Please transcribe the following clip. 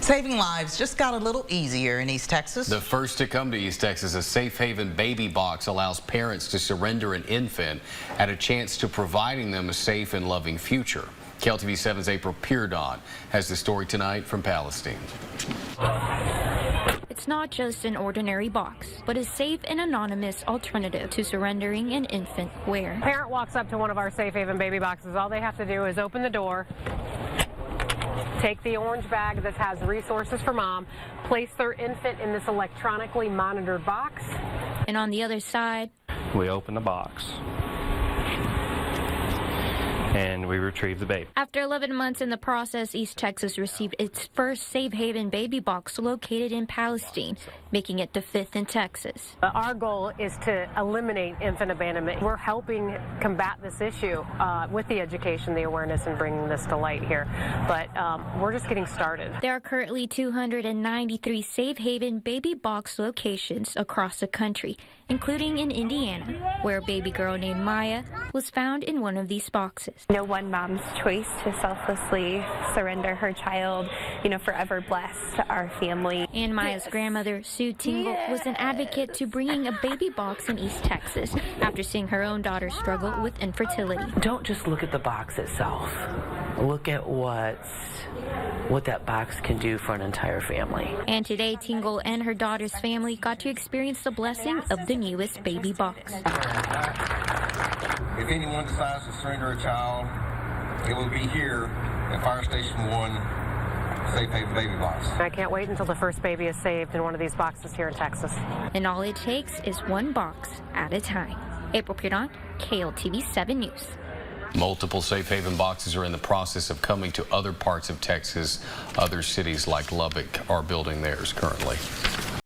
Saving lives just got a little easier in East Texas. The first to come to East Texas, a Safe Haven baby box allows parents to surrender an infant at a chance to providing them a safe and loving future. KLTV 7's April Peardon has the story tonight from Palestine. It's not just an ordinary box, but a safe and anonymous alternative to surrendering an infant where. A parent walks up to one of our Safe Haven baby boxes. All they have to do is open the door, take the orange bag that has resources for mom, place their infant in this electronically monitored box. And on the other side, we open the box and we retrieve the baby. After 11 months in the process, East Texas received its first Safe Haven baby box located in Palestine, making it the 5th in Texas. Our goal is to eliminate infant abandonment. We're helping combat this issue with the education, the awareness, and bringing this to light here. But we're just getting started. There are currently 293 Safe Haven baby box locations across the country, including in Indiana, where a baby girl named Maya was found in one of these boxes. One mom's choice to selflessly surrender her child, forever blessed our family. And Maya's grandmother, Sue Tingle, was an advocate to bringing a baby box in East Texas after seeing her own daughter struggle with infertility. Don't just look at the box itself. Look at what that box can do for an entire family. And today, Tingle and her daughter's family got to experience the blessing of the newest baby box. If anyone decides to surrender a child, it will be here at Fire Station 1, Safe Haven Baby Box. I can't wait until the first baby is saved in one of these boxes here in Texas. And all it takes is one box at a time. April Peardon, KLTV 7 News. Multiple Safe Haven boxes are in the process of coming to other parts of Texas. Other cities like Lubbock are building theirs currently.